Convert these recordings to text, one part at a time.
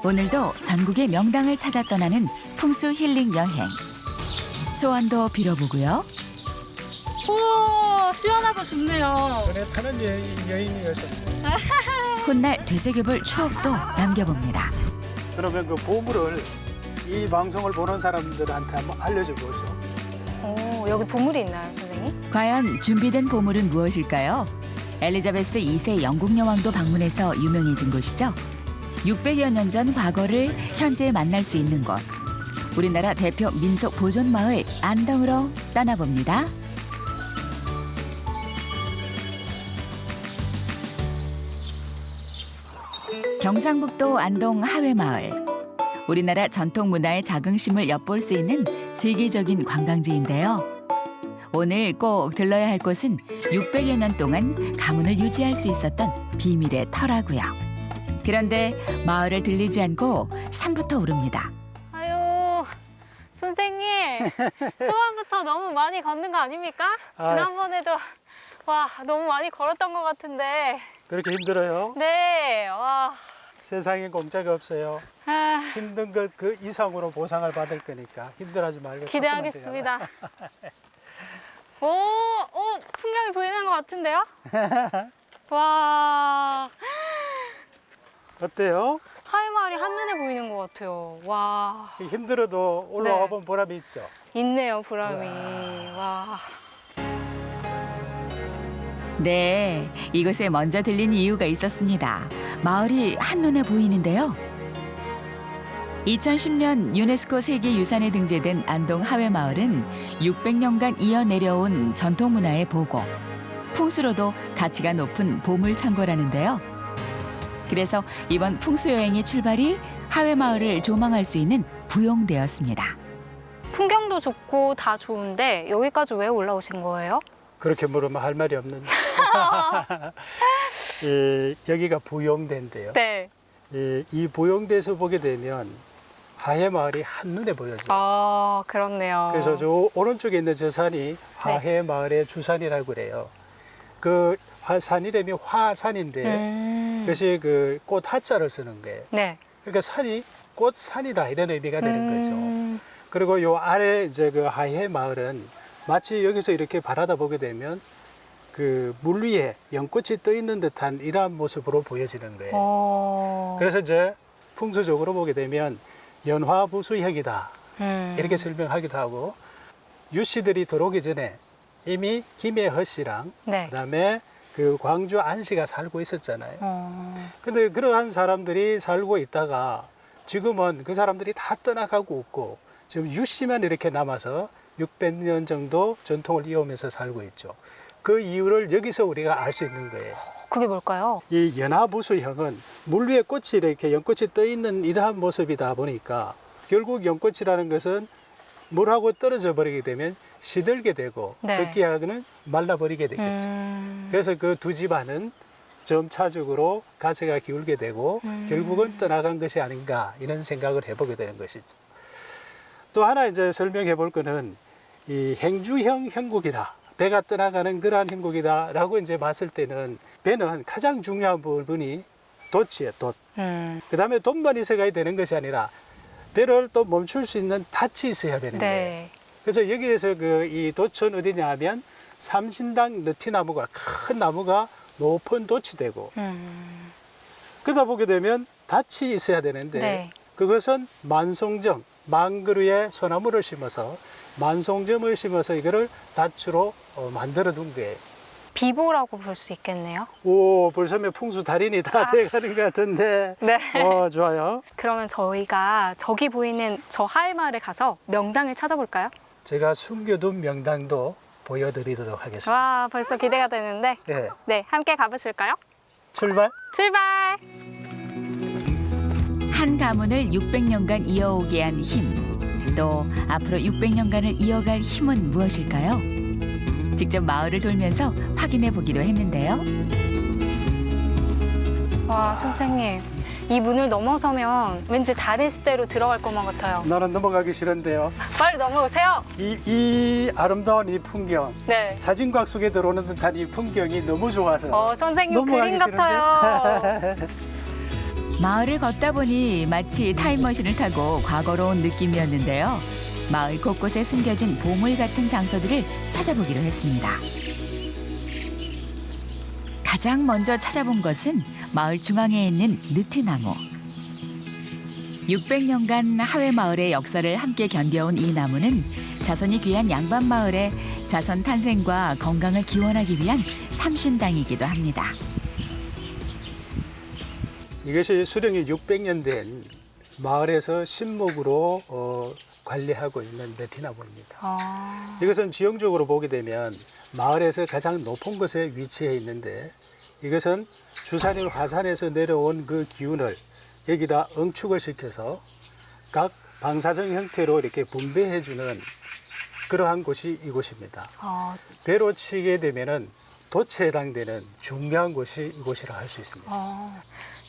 오늘도 전국의 명당을 찾아 떠나는 풍수 힐링 여행. 소원도 빌어보고요. 오, 시원하고 좋네요. 눈에 타는 여인이었습니다. 훗날 되새겨볼 추억도 남겨봅니다. 그러면 그 보물을 이 방송을 보는 사람들한테 한번 알려줘 보죠. 오, 여기 보물이 있나요, 선생님? 과연 준비된 보물은 무엇일까요? 엘리자베스 2세 영국 여왕도 방문해서 유명해진 곳이죠. 600여 년 전 과거를 현재 만날 수 있는 곳. 우리나라 대표 민속 보존 마을 안동으로 떠나봅니다. 경상북도 안동 하회마을. 우리나라 전통 문화의 자긍심을 엿볼 수 있는 세계적인 관광지인데요. 오늘 꼭 들러야 할 곳은 600여 년 동안 가문을 유지할 수 있었던 비밀의 터라고요. 그런데 마을을 들리지 않고 산부터 오릅니다. 아유, 선생님. 초반부터 너무 많이 걷는 거 아닙니까? 지난번에도 와, 너무 많이 걸었던 것 같은데. 그렇게 힘들어요? 네, 와. 세상에 공짜가 없어요. 아, 힘든 것 그 이상으로 보상을 받을 거니까 힘들어하지 말고 기대하겠습니다. 오, 풍경이 보이는 것 같은데요? 와, 어때요? 하회마을이 한눈에 보이는 것 같아요. 와, 힘들어도 올라와 본 보람이 있죠. 있네요, 보람이. 와. 와. 네, 이곳에 먼저 들린 이유가 있었습니다. 마을이 한눈에 보이는데요. 2010년 유네스코 세계유산에 등재된 안동 하회마을은 600년간 이어내려온 전통문화의 보고, 풍수로도 가치가 높은 보물창고라는데요. 그래서 이번 풍수여행의 출발이 하회마을을 조망할 수 있는 부용되었습니다. 풍경도 좋고 다 좋은데 여기까지 왜 올라오신 거예요? 그렇게 물으면 할 말이 없는데. 여기가 부용대인데요. 네. 이 부용대에서 보게 되면 하회마을이 한눈에 보여져요. 아, 그렇네요. 그래서 저 오른쪽에 있는 저 산이 하회마을의 주산이라고 그래요. 그 산이름이 화산인데 그것이 그 꽃 하자를 쓰는 거예요. 네. 그러니까 산이 꽃산이다 이런 의미가 되는 거죠. 그리고 요 아래 이제 그 하회마을은 마치 여기서 이렇게 바라다 보게 되면 그 물 위에 연꽃이 떠 있는 듯한 이러한 모습으로 보여지는 거예요. 그래서 이제 풍수적으로 보게 되면 연화부수형이다 이렇게 설명하기도 하고, 유씨들이 들어오기 전에 이미 김혜허 씨랑 네. 그다음에 그 광주 안씨가 살고 있었잖아요. 근데 그러한 사람들이 살고 있다가 지금은 그 사람들이 다 떠나가고 있고 지금 유씨만 이렇게 남아서 600년 정도 전통을 이어오면서 살고 있죠. 그 이유를 여기서 우리가 알 수 있는 거예요. 그게 뭘까요? 이 연화부수형은 물 위에 꽃이 이렇게 연꽃이 떠 있는 이러한 모습이다 보니까 결국 연꽃이라는 것은 물하고 떨어져 버리게 되면 시들게 되고 급기야는 말라버리게 되겠죠. 그래서 그 두 집안은 점차적으로 가세가 기울게 되고 결국은 떠나간 것이 아닌가 이런 생각을 해보게 되는 것이죠. 또 하나 이제 설명해 볼 거는 이 행주형 형국이다. 배가 떠나가는 그러한 형국이다라고 이제 봤을 때는 배는 가장 중요한 부분이 돛이에요, 돛. 그 다음에 돛만 있어야 되는 것이 아니라 배를 또 멈출 수 있는 닻이 있어야 되는 거예요. 그래서 여기에서 그 이 돛은 어디냐 하면 삼신당 느티나무가 큰 나무가 높은 돛이 되고 그러다 보게 되면 닻이 있어야 되는데 그것은 만송정, 만그루에 소나무를 심어서 만송점을 심어서 이거를 닻으로 만들어 둔 거예요. 비보라고 볼 수 있겠네요. 오, 벌써 풍수 달인이 다 돼가는 것 같은데. 네. 좋아요. 그러면 저희가 저기 보이는 저 하회마을에 가서 명당을 찾아볼까요? 제가 숨겨둔 명당도 보여드리도록 하겠습니다. 와, 벌써 기대가 되는데. 네. 네, 함께 가보실까요? 출발. 출발! 한 가문을 600년간 이어오게 한 힘, 또 앞으로 600년간을 이어갈 힘은 무엇일까요? 직접 마을을 돌면서 확인해 보기로 했는데요. 와, 선생님. 이 문을 넘어서면 왠지 다른 시대로 들어갈 것만 같아요. 나는 넘어가기 싫은데요. 빨리 넘어오세요. 이 아름다운 이 풍경, 네. 사진곽 속에 들어오는 듯한 이 풍경이 너무 좋아서 선생님 넘어가기 그림 같아요. 마을을 걷다 보니 마치 타임머신을 타고 과거로 온 느낌이었는데요. 마을 곳곳에 숨겨진 보물 같은 장소들을 찾아보기로 했습니다. 가장 먼저 찾아본 것은 마을 중앙에 있는 느티나무. 600년간 하회 마을의 역사를 함께 견뎌온 이 나무는 자손이 귀한 양반 마을의 자손 탄생과 건강을 기원하기 위한 삼신당이기도 합니다. 이것이 수령이 600년 된 마을에서 신목으로 관리하고 있는 느티나무입니다. 이것은 지형적으로 보게 되면 마을에서 가장 높은 곳에 위치해 있는데 이것은 주산인 화산에서 내려온 그 기운을 여기다 응축을 시켜서 각 방사정 형태로 이렇게 분배해주는 그러한 곳이 이곳입니다. 배로 치게 되면은 돛에 해당되는 중요한 곳이 이곳이라 할 수 있습니다.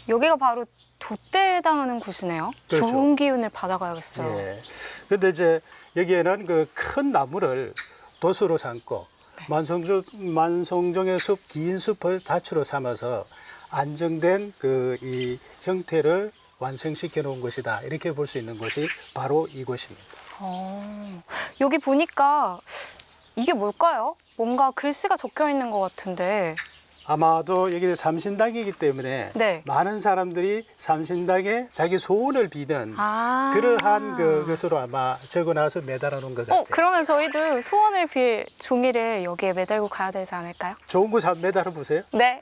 여기가 바로 돛대에 해당하는 곳이네요. 그렇죠. 좋은 기운을 받아가야겠어요. 예. 근데 이제 여기에는 그 큰 나무를 돛으로 삼고 만송종의 숲, 긴 숲을 다추로 삼아서 안정된 그 이 형태를 완성시켜 놓은 것이다. 이렇게 볼 수 있는 곳이 바로 이곳입니다. 여기 보니까 이게 뭘까요? 뭔가 글씨가 적혀 있는 것 같은데. 아마도 여기는 삼신당이기 때문에 네. 많은 사람들이 삼신당에 자기 소원을 비는 그러한 그것으로 아마 적어놔서 매달아 놓은 것 같아요. 그러면 저희도 소원을 빌 종이를 여기에 매달고 가야 되지 않을까요? 좋은 곳 한번 매달아 보세요. 네.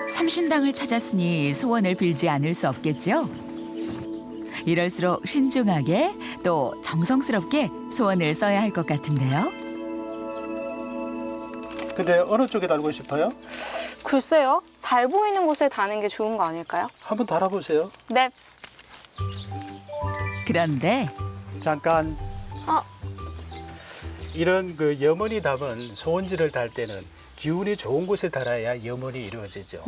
삼신당을 찾았으니 소원을 빌지 않을 수 없겠죠? 이럴수록 신중하게 또 정성스럽게 소원을 써야 할 것 같은데요. 근데 어느 쪽에 달고 싶어요? 글쎄요. 잘 보이는 곳에 다는 게 좋은 거 아닐까요? 한번 달아보세요. 네. 그런데 잠깐. 아. 이런 그 염원이 담은 소원지를 달 때는 기운이 좋은 곳에 달아야 염원이 이루어지죠.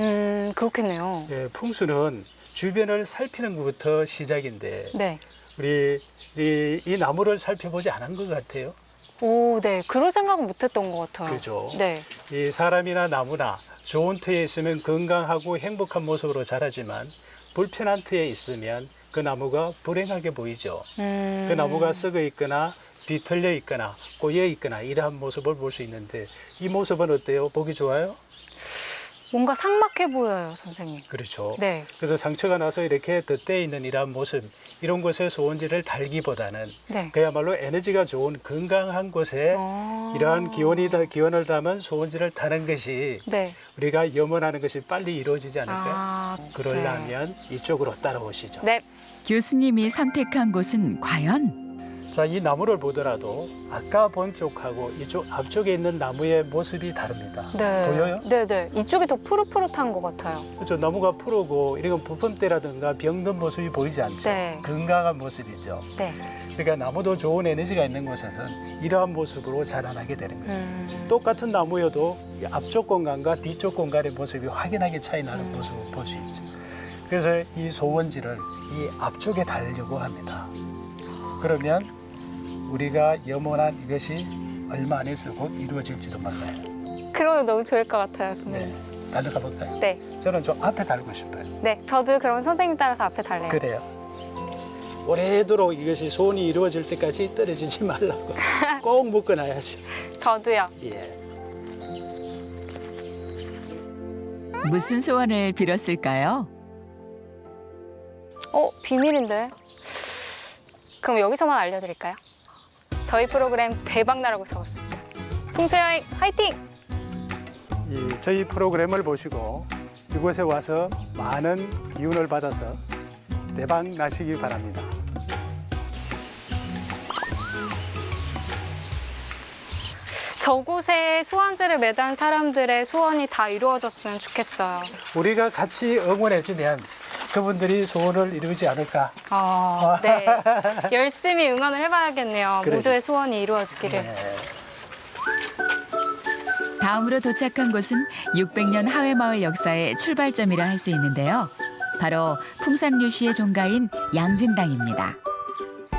그렇겠네요. 예, 풍수는 주변을 살피는 것부터 시작인데 네. 우리 이 나무를 살펴보지 않은 것 같아요. 오, 네. 그럴 생각은 못했던 것 같아요. 그죠? 네. 이 사람이나 나무나 좋은 터에 있으면 건강하고 행복한 모습으로 자라지만 불편한 터에 있으면 그 나무가 불행하게 보이죠. 그 나무가 썩어 있거나 뒤틀려 있거나 꼬여 있거나 이러한 모습을 볼 수 있는데 이 모습은 어때요? 보기 좋아요? 뭔가 삭막해 보여요, 선생님. 그렇죠. 네. 그래서 상처가 나서 이렇게 덧대어 있는 이러한 모습, 이런 곳에 소원지를 달기보다는 네. 그야말로 에너지가 좋은 건강한 곳에 이러한 기원을 담은 소원지를 다는 것이 네. 우리가 염원하는 것이 빨리 이루어지지 않을까요? 네. 그러려면 이쪽으로 따라오시죠. 네. 교수님이 선택한 곳은 과연? 자, 이 나무를 보더라도 아까 본 쪽하고 이쪽 앞쪽에 있는 나무의 모습이 다릅니다. 네. 보여요? 네네. 이쪽이 더 푸릇푸릇한 것 같아요. 그렇죠. 나무가 푸르고 이런 부품대라든가 병든 모습이 보이지 않죠. 네. 건강한 모습이죠. 네. 그러니까 나무도 좋은 에너지가 있는 곳에서는 이러한 모습으로 자라나게 되는 거예요. 똑같은 나무여도 앞쪽 공간과 뒤쪽 공간의 모습이 확연하게 차이 나는 모습을 볼 수 있죠. 그래서 이 소원지를 이 앞쪽에 달려고 합니다. 그러면 우리가 염원한 이것이 얼마 안에서 곧 이루어질지도 몰라요. 그러면 너무 좋을 것 같아요, 선생님. 네. 달려가 볼까요? 네. 저는 좀 앞에 달고 싶어요. 네. 저도 그럼 선생님 따라서 앞에 달래요. 그래요. 오래도록 이것이 소원이 이루어질 때까지 떨어지지 말라고 꼭 묶어놔야지. 저도요. 예. 무슨 소원을 빌었을까요? 비밀인데. 그럼 여기서만 알려드릴까요? 저희 프로그램 대박 나라고 적었습니다. 풍수여행 화이팅! 저희 프로그램을 보시고 이곳에 와서 많은 기운을 받아서 대박 나시기 바랍니다. 저곳에 소원지를 매단 사람들의 소원이 다 이루어졌으면 좋겠어요. 우리가 같이 응원해주면 그분들이 소원을 이루지 않을까. 네. 열심히 응원을 해봐야겠네요. 그러죠. 모두의 소원이 이루어지기를. 네. 다음으로 도착한 곳은 600년 하회마을 역사의 출발점이라 할 수 있는데요. 바로 풍산류씨의 종가인 양진당입니다.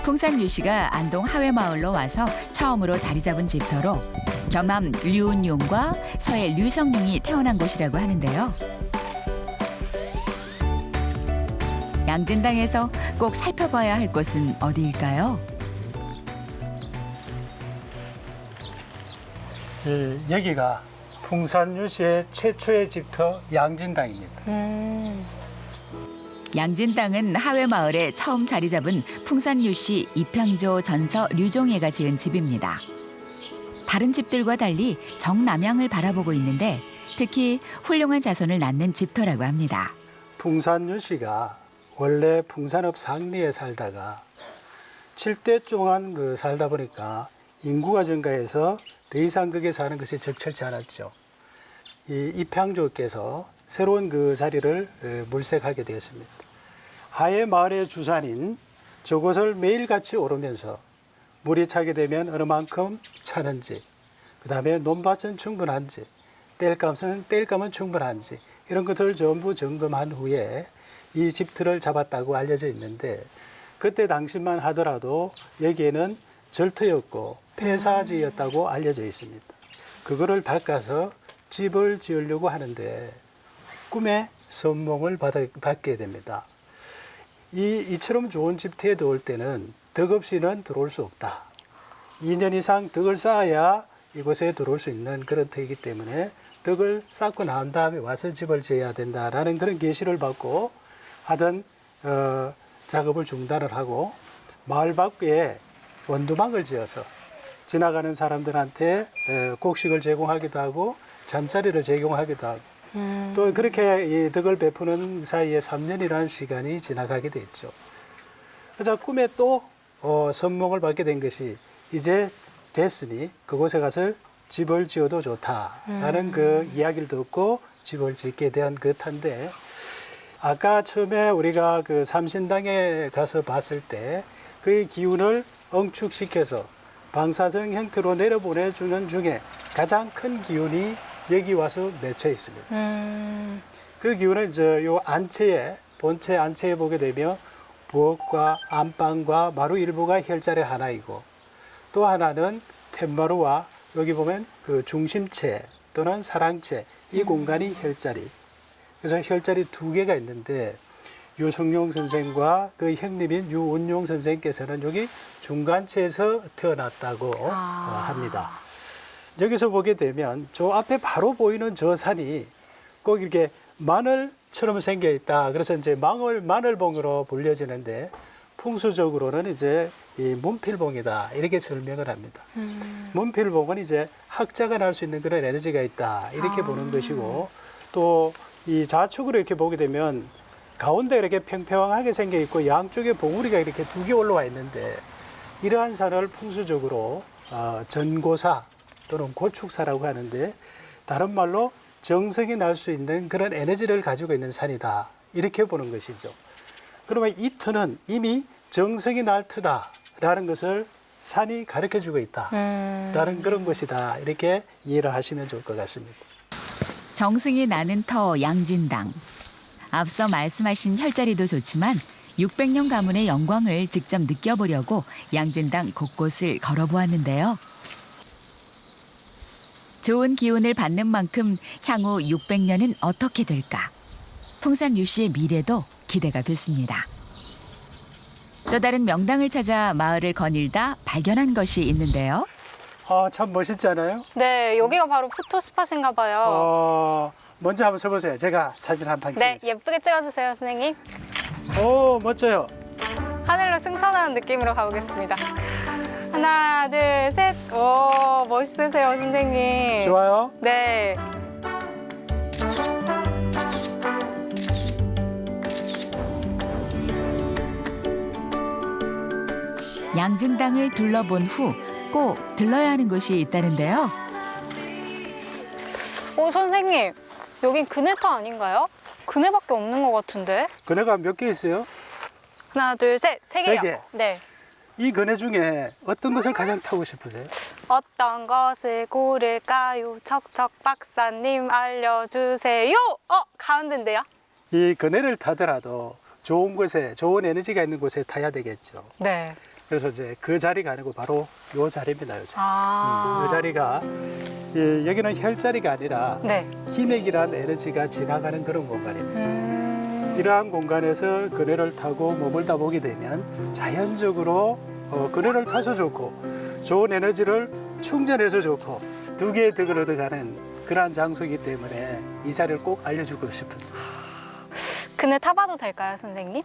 풍산류씨가 안동 하회마을로 와서 처음으로 자리 잡은 집터로 경남 류은용과 서해 류성용이 태어난 곳이라고 하는데요. 양진당에서 꼭 살펴봐야 할 곳은 어디일까요? 여기가 풍산유시의 최초의 집터 양진당입니다. 양진당은 하회마을에 처음 자리 잡은 풍산유씨 이평조 전서 류종예가 지은 집입니다. 다른 집들과 달리 정남향을 바라보고 있는데 특히 훌륭한 자손을 낳는 집터라고 합니다. 풍산유씨가 원래 풍산읍 상리에 살다가 7대 동안 살다 보니까 인구가 증가해서 더 이상 거기에 사는 것이 적절치 않았죠. 이 이평조께서 새로운 그 자리를 물색하게 되었습니다. 하회 마을의 주산인 저곳을 매일같이 오르면서 물이 차게 되면 어느 만큼 차는지, 그 다음에 논밭은 충분한지, 땔감은 충분한지 이런 것을 전부 점검한 후에 이 집터를 잡았다고 알려져 있는데 그때 당시만 하더라도 여기에는 절터였고 폐사지였다고 알려져 있습니다. 그거를 닦아서 집을 지으려고 하는데 꿈에 선몽을 받게 됩니다. 이처럼 좋은 집터에 들어올 때는 덕 없이는 들어올 수 없다. 2년 이상 덕을 쌓아야 이곳에 들어올 수 있는 그런 터이기 때문에 덕을 쌓고 난 다음에 와서 집을 지어야 된다라는 그런 계시를 받고 하던 작업을 중단을 하고 마을 밖에 원두막을 지어서 지나가는 사람들한테 곡식을 제공하기도 하고 잠자리를 제공하기도 하고 또 그렇게 이 덕을 베푸는 사이에 3년이라는 시간이 지나가게 됐죠. 그래서 꿈에 또 선몽을 받게 된 것이 이제 됐으니 그곳에 가서 집을 지어도 좋다라는 그 이야기를 듣고 집을 짓게 된 그 터인데 아까 처음에 우리가 그 삼신당에 가서 봤을 때 그 기운을 응축시켜서 방사성 형태로 내려보내주는 중에 가장 큰 기운이 여기 와서 맺혀 있습니다. 그 기운을 요 안채에 본체 안채에 보게 되면 부엌과 안방과 마루 일부가 혈자리 하나이고 또 하나는 툇마루와 여기 보면 그 중심체 또는 사랑체 이 공간이 혈자리. 그래서 혈자리 2개가 있는데 유성룡 선생과 그 형님인 유운용 선생께서는 여기 중간체에서 태어났다고 합니다. 여기서 보게 되면 저 앞에 바로 보이는 저 산이 꼭 이렇게 마늘처럼 생겨 있다. 그래서 이제 마늘봉으로 불려지는데 풍수적으로는 이제 이 문필봉이다. 이렇게 설명을 합니다. 문필봉은 이제 학자가 날 수 있는 그런 에너지가 있다. 이렇게 보는 것이고 또 이 좌측으로 이렇게 보게 되면 가운데 이렇게 평평하게 생겨 있고 양쪽에 봉우리가 이렇게 2개 올라와 있는데 이러한 산을 풍수적으로 전고사 또는 고축사라고 하는데 다른 말로 정성이 날 수 있는 그런 에너지를 가지고 있는 산이다. 이렇게 보는 것이죠. 그러면 이 터는 이미 정성이 날 터다라는 것을 산이 가르쳐주고 있다라는 그런 것이다. 이렇게 이해를 하시면 좋을 것 같습니다. 정승이 나는 터 양진당. 앞서 말씀하신 혈자리도 좋지만 600년 가문의 영광을 직접 느껴보려고 양진당 곳곳을 걸어보았는데요. 좋은 기운을 받는 만큼 향후 600년은 어떻게 될까? 풍산유 씨의 미래도 기대가 됐습니다. 또 다른 명당을 찾아 마을을 거닐다 발견한 것이 있는데요. 참 멋있잖아요. 네, 여기가 바로 포토 스팟인가 봐요. 먼저 한번 써보세요. 제가 사진 한 판 찍어요. 네, 예쁘게 찍어주세요, 선생님. 오, 멋져요. 하늘로 승선하는 느낌으로 가보겠습니다. 하나, 둘, 셋. 오, 멋있으세요, 선생님. 좋아요. 네. 양진당을 둘러본 후 꼭 들러야 하는 곳이 있다는데요. 오, 선생님. 여긴 그네터 아닌가요? 그네밖에 없는 것 같은데. 그네가 몇 개 있어요? 하나, 둘, 셋. 세 개요. 3개. 네. 이 그네 중에 어떤 것을 가장 타고 싶으세요? 어떤 것을 고를까요? 척척 박사님 알려주세요. 가운데인데요? 이 그네를 타더라도 좋은 곳에, 좋은 에너지가 있는 곳에 타야 되겠죠. 네. 그래서 이제 그 자리가 아니고 바로 요 자리입니다. 요 자리. 이 자리가 여기는 혈자리가 아니라 네. 기맥이라는 에너지가 지나가는 그런 공간입니다. 이러한 공간에서 그네를 타고 머물다 보게 되면 자연적으로 그네를 타서 좋고 좋은 에너지를 충전해서 좋고 두 개의 덕을 얻어가는 그러한 장소이기 때문에 이 자리를 꼭 알려주고 싶었어요. 그네 타봐도 될까요, 선생님?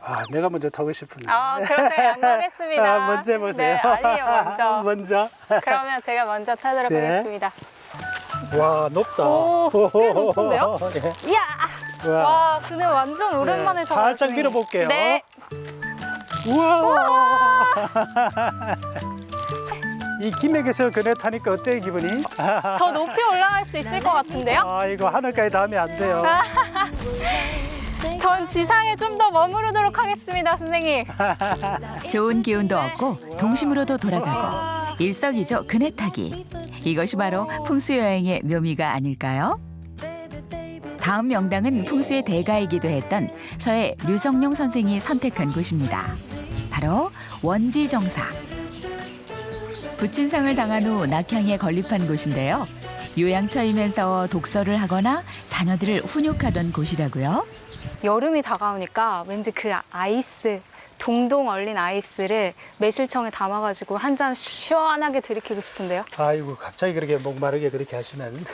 아, 내가 먼저 타고 싶은데. 아, 그런데 양보하겠습니다. 아, 먼저 해보세요. 네, 아니에요, 먼저. 먼저. 그러면 제가 먼저 타도록 네. 하겠습니다. 와, 높다. 오, 꽤 높은데요? 네. 이야! 와. 와, 그네 완전 오랜만에 네, 타봐요. 살짝 선생님. 밀어볼게요. 네. 우와. 이 김액에서 그네 타니까 어때요, 기분이? 더 높이 올라갈 수 있을 것 같은데요? 아, 이거 하늘까지 닿으면 안 돼요. 전 지상에 좀 더 머무르도록 하겠습니다, 선생님. 좋은 기운도 얻고 동심으로도 돌아가고 일석이조 그네 타기. 이것이 바로 풍수 여행의 묘미가 아닐까요? 다음 명당은 풍수의 대가이기도 했던 서해 류성룡 선생이 선택한 곳입니다. 바로 원지정사. 부친상을 당한 후 낙향에 건립한 곳인데요. 요양처이면서 독서를 하거나 자녀들을 훈육하던 곳이라고요. 여름이 다가오니까 왠지 그 아이스, 동동 얼린 아이스를 매실청에 담아가지고 한 잔 시원하게 들이키고 싶은데요. 아이고, 갑자기 그렇게 목마르게 그렇게 하시면.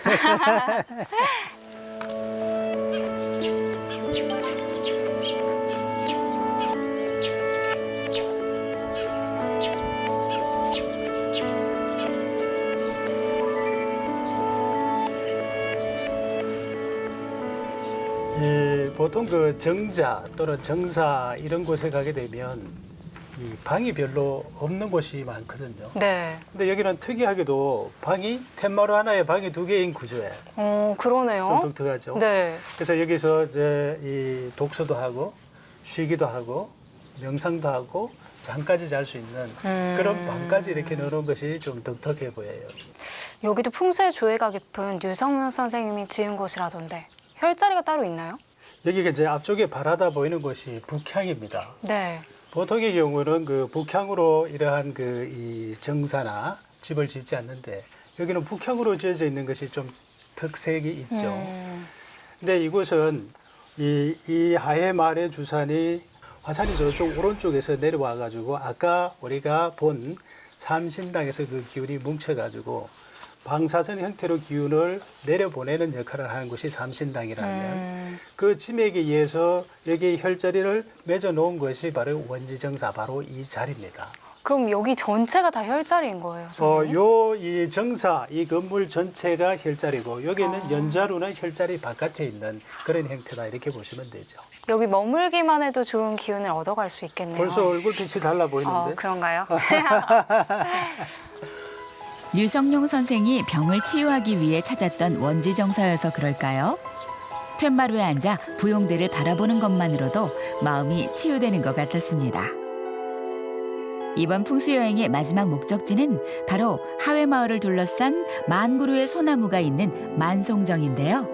보통 그 정자 또는 정사 이런 곳에 가게 되면 이 방이 별로 없는 곳이 많거든요. 네. 근데 여기는 특이하게도 방이 텐마루 하나에 방이 두 개인 구조예요. 그러네요. 좀 독특하죠. 네. 그래서 여기서 이제 이 독서도 하고 쉬기도 하고 명상도 하고 잠까지 잘 수 있는 그런 방까지 이렇게 넣어놓은 것이 좀 독특해 보여요. 여기도 풍수의 조예가 깊은 류성룡 선생님이 지은 곳이라던데 혈자리가 따로 있나요? 여기가 이제 앞쪽에 바라다 보이는 곳이 북향입니다. 네. 보통의 경우는 그 북향으로 이러한 그 이 정사나 집을 짓지 않는데 여기는 북향으로 지어져 있는 것이 좀 특색이 있죠. 근데 이곳은 이 하해 마을의 주산이 화산이 저쪽 오른쪽에서 내려와 가지고 아까 우리가 본 삼신당에서 그 기운이 뭉쳐 가지고 방사선 형태로 기운을 내려보내는 역할을 하는 곳이 삼신당이라면 그 지맥에 의해서 여기 혈자리를 맺어 놓은 것이 바로 원지정사, 바로 이 자리입니다. 그럼 여기 전체가 다 혈자리인 거예요, 선생님? 이 정사, 이 건물 전체가 혈자리고 여기는 연자루는 혈자리 바깥에 있는 그런 형태다 이렇게 보시면 되죠. 여기 머물기만 해도 좋은 기운을 얻어갈 수 있겠네요. 벌써 얼굴빛이 달라 보이는데. 그런가요? 류성룡 선생이 병을 치유하기 위해 찾았던 원지정사여서 그럴까요? 툇마루에 앉아 부용대를 바라보는 것만으로도 마음이 치유되는 것 같았습니다. 이번 풍수여행의 마지막 목적지는 바로 하회마을을 둘러싼 만그루의 소나무가 있는 만송정인데요.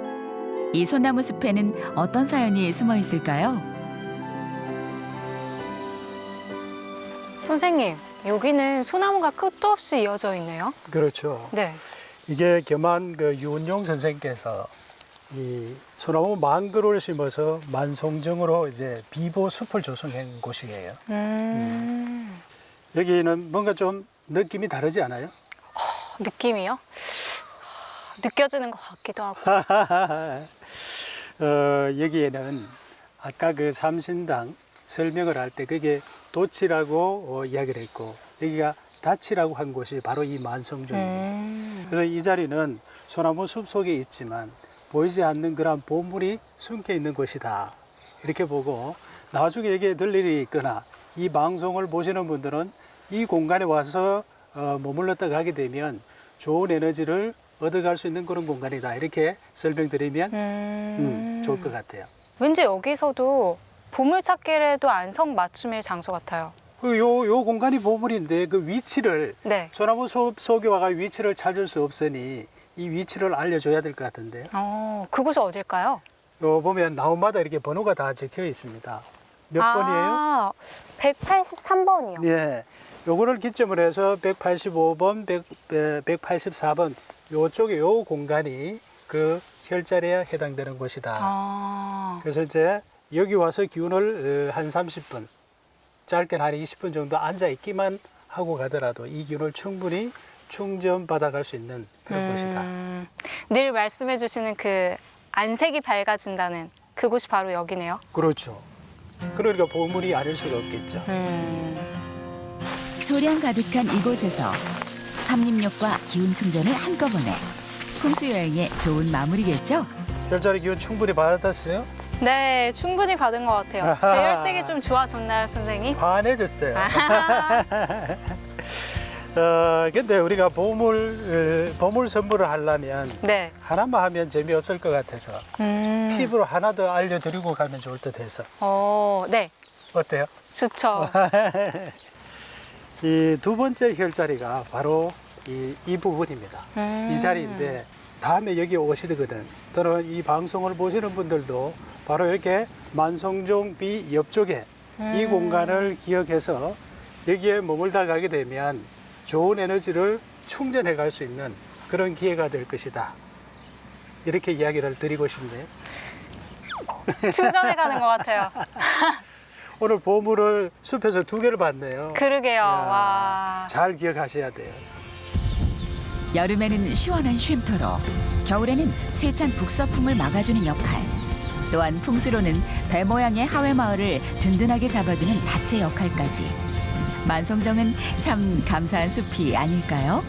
이 소나무 숲에는 어떤 사연이 숨어 있을까요? 선생님, 여기는 소나무가 끝도 없이 이어져 있네요. 그렇죠. 네. 이게 겸한 그 유은용 선생께서 이 소나무 만그루를 심어서 만송정으로 이제 비보 숲을 조성한 곳이에요. 여기는 뭔가 좀 느낌이 다르지 않아요? 느낌이요? 느껴지는 것 같기도 하고. 여기에는 아까 그 삼신당 설명을 할 때 그게 도치라고 이야기를 했고 여기가 다치라고 한 곳이 바로 이 만성종입니다. 그래서 이 자리는 소나무 숲 속에 있지만 보이지 않는 그런 보물이 숨겨 있는 곳이다. 이렇게 보고 나중에 여기에 들 일이 있거나 이 방송을 보시는 분들은 이 공간에 와서 머물렀다 가게 되면 좋은 에너지를 얻어갈 수 있는 그런 공간이다. 이렇게 설명드리면 좋을 것 같아요. 왠지 여기서도 보물찾기에도 안성맞춤의 장소 같아요. 요 공간이 보물인데 그 위치를 네. 소나무 속에 와가 위치를 찾을 수 없으니 이 위치를 알려줘야 될 것 같은데요. 그곳이 어딜까요? 요 보면 나무마다 이렇게 번호가 다 적혀 있습니다. 몇 번이에요? 183번이요. 예. 요거를 기점으로 해서 185번, 184번 요쪽에 요 공간이 그 혈자리에 해당되는 곳이다. 그래서 이제 여기 와서 기운을 한 30분, 짧게는 한 20분 정도 앉아 있기만 하고 가더라도 이 기운을 충분히 충전 받아갈 수 있는 그런 곳이다. 늘 말씀해 주시는 그 안색이 밝아진다는 그곳이 바로 여기네요. 그렇죠. 그러니까 보물이 아닐 수가 없겠죠. 소량 가득한 이곳에서 삼림욕과 기운 충전을 한꺼번에 풍수 여행의 좋은 마무리겠죠? 별자리 기운 충분히 받았어요? 네, 충분히 받은 것 같아요. 제 혈색이 좀 좋아졌나요, 선생님? 환해졌어요. 아하하. 근데 우리가 보물 선물을 하려면 네. 하나만 하면 재미없을 것 같아서 팁으로 하나 더 알려드리고 가면 좋을 듯 해서. 네. 어때요? 좋죠. 이 두 번째 혈자리가 바로 이 부분입니다. 이 자리인데 다음에 여기 오시거든. 또는 이 방송을 보시는 분들도 바로 이렇게 만성종 비 옆쪽에 이 공간을 기억해서 여기에 머물다 가게 되면 좋은 에너지를 충전해 갈 수 있는 그런 기회가 될 것이다. 이렇게 이야기를 드리고 싶네요. 충전해 가는 것 같아요. 오늘 보물을 숲에서 2개를 봤네요. 그러게요. 이야, 와. 잘 기억하셔야 돼요. 여름에는 시원한 쉼터로, 겨울에는 쇠찬 북서풍을 막아주는 역할, 또한 풍수로는 배 모양의 하회마을을 든든하게 잡아주는 다체 역할까지. 만성정은 참 감사한 숲이 아닐까요?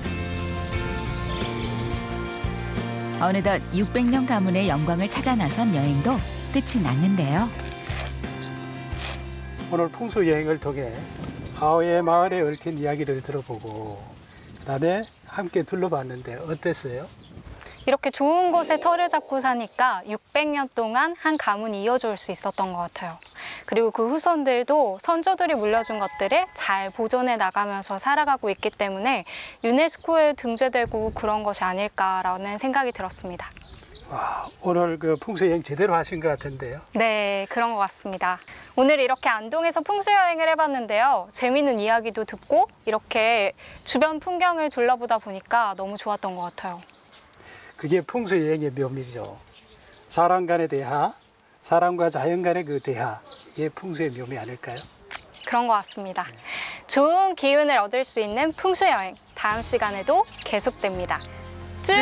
어느덧 600년 가문의 영광을 찾아 나선 여행도 끝이 났는데요. 오늘 풍수 여행을 통해 하회 마을에 얽힌 이야기를 들어보고 그다음에 함께 둘러봤는데 어땠어요? 이렇게 좋은 곳에 터를 잡고 사니까 600년 동안 한 가문이 이어져 올 수 있었던 것 같아요. 그리고 그 후손들도 선조들이 물려준 것들을 잘 보존해 나가면서 살아가고 있기 때문에 유네스코에 등재되고 그런 것이 아닐까라는 생각이 들었습니다. 와, 오늘 그 풍수 여행 제대로 하신 것 같은데요. 네, 그런 것 같습니다. 오늘 이렇게 안동에서 풍수 여행을 해봤는데요. 재미있는 이야기도 듣고 이렇게 주변 풍경을 둘러보다 보니까 너무 좋았던 것 같아요. 그게 풍수 여행의 묘미죠. 사람 간의 대화, 사람과 자연 간의 그 대화, 이게 풍수의 묘미 아닐까요? 그런 것 같습니다. 좋은 기운을 얻을 수 있는 풍수 여행, 다음 시간에도 계속됩니다. 쭉!